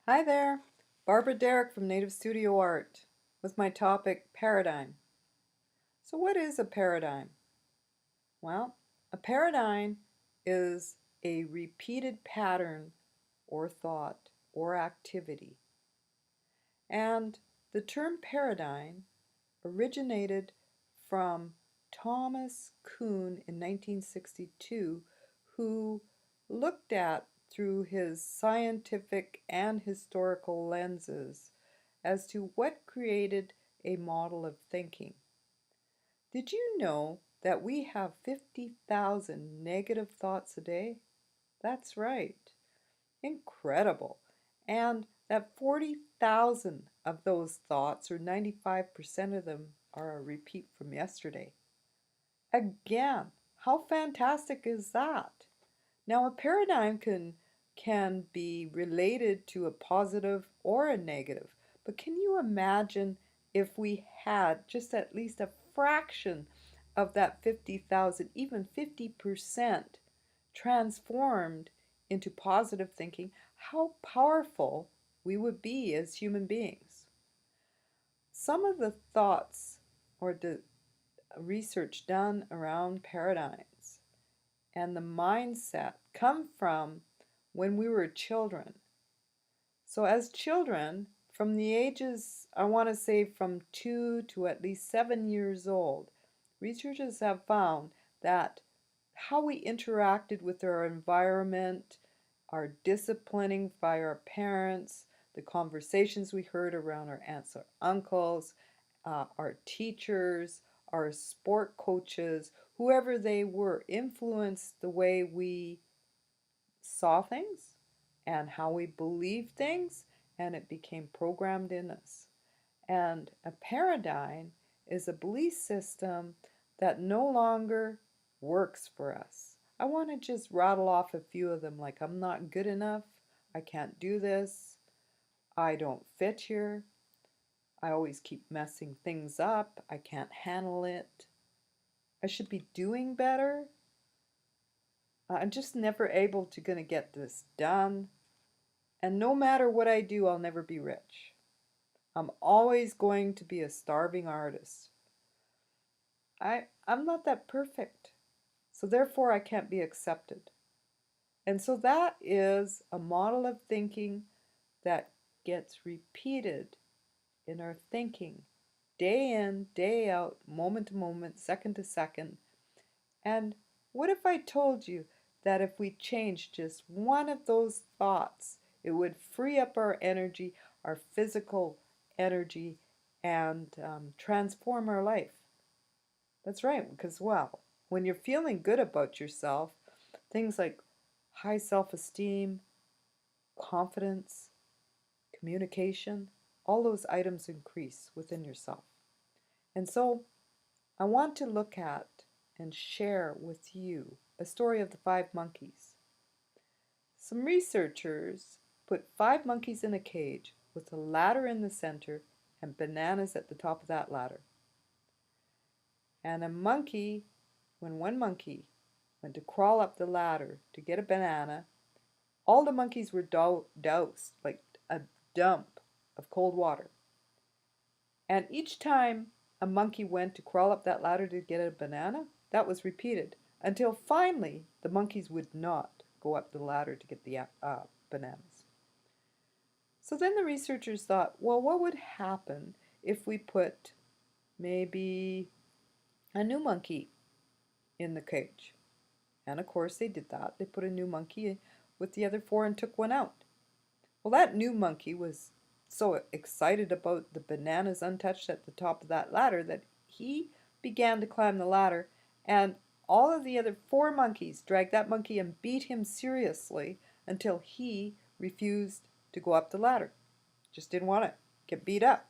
Hi there, Barbara Derrick from Native Studio Art with my topic paradigm. So what is a paradigm? Well, a paradigm is a repeated pattern or thought or activity. And the term paradigm originated from Thomas Kuhn in 1962, who looked at through his scientific and historical lenses as to what created a model of thinking. Did you know that we have 50,000 negative thoughts a day? That's right. Incredible. And that 40,000 of those thoughts, or 95% of them, are a repeat from yesterday. Again, how fantastic is that? Now, a paradigm can be related to a positive or a negative, but can you imagine if we had just at least a fraction of that 50,000, even 50% transformed into positive thinking, how powerful we would be as human beings? Some of the thoughts or the research done around paradigms and the mindset come from when we were children. So, as children, from the ages, I want to say from 2 to at least 7 years old, researchers have found that how we interacted with our environment, our disciplining by our parents, the conversations we heard around our aunts or uncles, our teachers, our sport coaches, whoever they were, influenced the way we saw things and how we believed things, and it became programmed in us. And a paradigm is a belief system that no longer works for us. I want to just rattle off a few of them, like I'm not good enough, I can't do this, I don't fit here, I always keep messing things up, I can't handle it, I should be doing better, I'm just never able to gonna get this done, and no matter what I do, I'll never be rich. I'm always going to be a starving artist. I'm not that perfect, so therefore I can't be accepted. And so that is a model of thinking that gets repeated in our thinking day in, day out, moment to moment, second to second. And what if I told you that if we changed just one of those thoughts, it would free up our energy, our physical energy, and transform our life? That's right, because, well, when you're feeling good about yourself, things like high self esteem, confidence, communication, all those items increase within yourself. And so I want to look at and share with you a story of the 5 monkeys. Some researchers put 5 monkeys in a cage with a ladder in the center and bananas at the top of that ladder. And when one monkey went to crawl up the ladder to get a banana, all the monkeys were doused like a dump of cold water. And each time a monkey went to crawl up that ladder to get a banana, that was repeated until finally the monkeys would not go up the ladder to get the bananas. So then the researchers thought, well, what would happen if we put maybe a new monkey in the cage? And of course they did that. They put a new monkey with the other 4 and took one out. Well, that new monkey was so excited about the bananas untouched at the top of that ladder that he began to climb the ladder, and all of the other 4 monkeys dragged that monkey and beat him seriously until he refused to go up the ladder. Just didn't want to get beat up.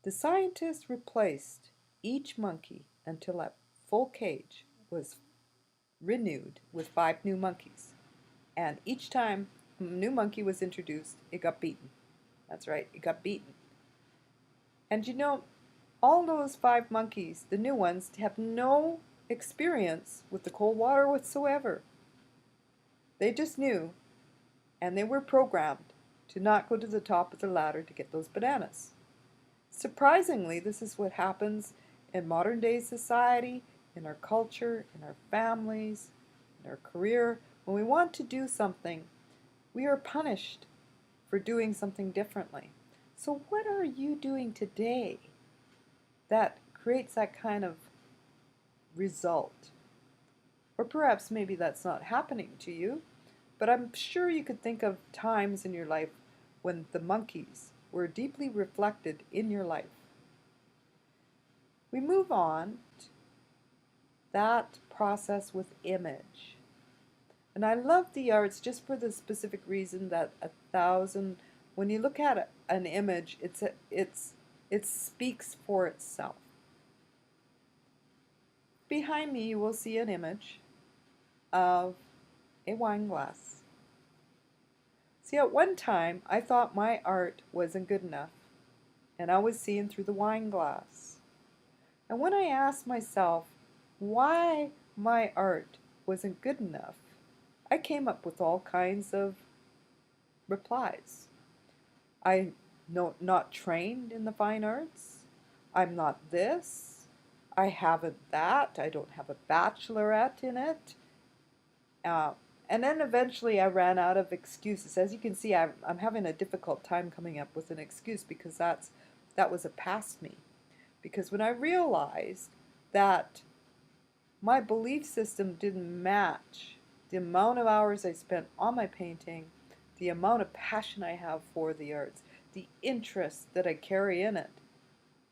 The scientists replaced each monkey until that full cage was renewed with 5 new monkeys. And each time a new monkey was introduced, it got beaten. That's right, it got beaten. And you know, all those 5 monkeys, the new ones, have no experience with the cold water whatsoever. They just knew, and they were programmed to not go to the top of the ladder to get those bananas. Surprisingly, this is what happens in modern day society, in our culture, in our families, in our career. When we want to do something, we are punished for doing something differently. So what are you doing today that creates that kind of result? Or perhaps maybe that's not happening to you, but I'm sure you could think of times in your life when the monkeys were deeply reflected in your life. We move on to that process with image. And I love the arts just for the specific reason that when you look at an image, it speaks for itself. Behind me, you will see an image of a wine glass. See, at one time, I thought my art wasn't good enough, and I was seeing through the wine glass. And when I asked myself why my art wasn't good enough, I came up with all kinds of replies. I'm not trained in the fine arts. I'm not this. I haven't that. I don't have a bachelorette in it. Uh, and then eventually I ran out of excuses. As you can see, I'm having a difficult time coming up with an excuse because that was a past me. Because when I realized that my belief system didn't match the amount of hours I spent on my painting, the amount of passion I have for the arts, the interest that I carry in it,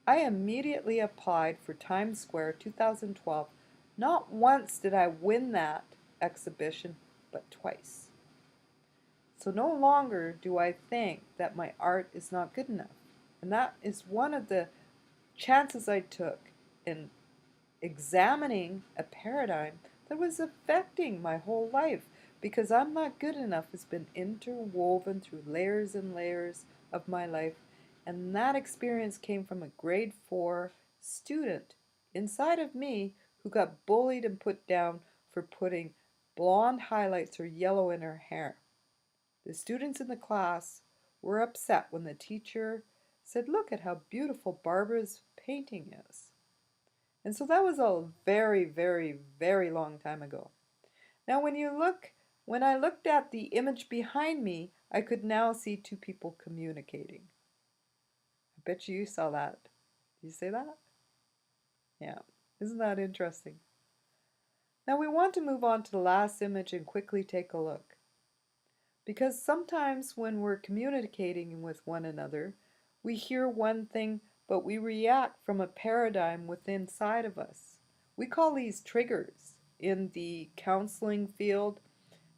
I immediately applied for Times Square 2012. Not once did I win that exhibition, but twice. So no longer do I think that my art is not good enough. And that is one of the chances I took in examining a paradigm that was affecting my whole life, because I'm not good enough has been interwoven through layers and layers of my life. And that experience came from a grade 4 student inside of me who got bullied and put down for putting blonde highlights or yellow in her hair. The students in the class were upset when the teacher said, "Look at how beautiful Barbara's painting is." And so that was a very, very, very long time ago. Now when I looked at the image behind me, I could now see two people communicating. I bet you saw that. Did you say that? Yeah. Isn't that interesting? Now we want to move on to the last image and quickly take a look. Because sometimes when we're communicating with one another, we hear one thing, but we react from a paradigm within inside of us. We call these triggers in the counseling field.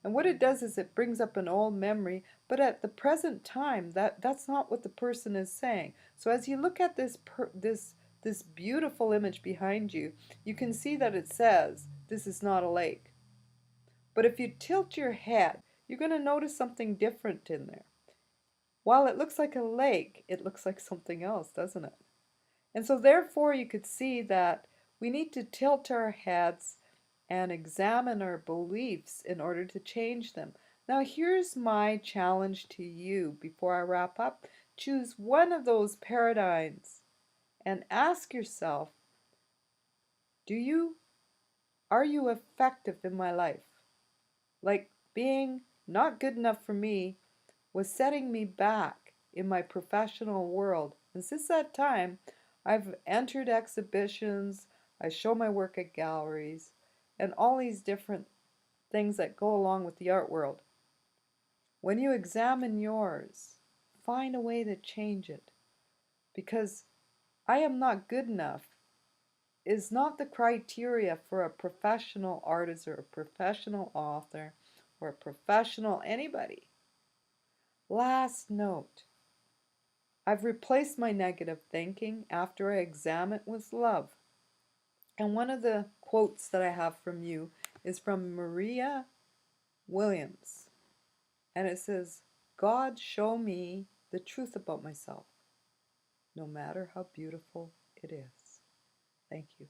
And what it does is it brings up an old memory, but at the present time, that's not what the person is saying. So as you look at this beautiful image behind you, you can see that it says, "This is not a lake." But if you tilt your head, you're going to notice something different in there. While it looks like a lake, it looks like something else, doesn't it? And so therefore you could see that we need to tilt our heads and examine our beliefs in order to change them. Now here's my challenge to you before I wrap up. Choose one of those paradigms and ask yourself, are you effective in my life? Like being not good enough for me was setting me back in my professional world. And since that time, I've entered exhibitions, I show my work at galleries, and all these different things that go along with the art world. When you examine yours, find a way to change it. Because I am not good enough is not the criteria for a professional artist or a professional author or a professional anybody. Last note. I've replaced my negative thinking after I examine it with love. And one of the quotes that I have from you is from Maria Williams. And it says, "God, show me the truth about myself, no matter how beautiful it is." Thank you.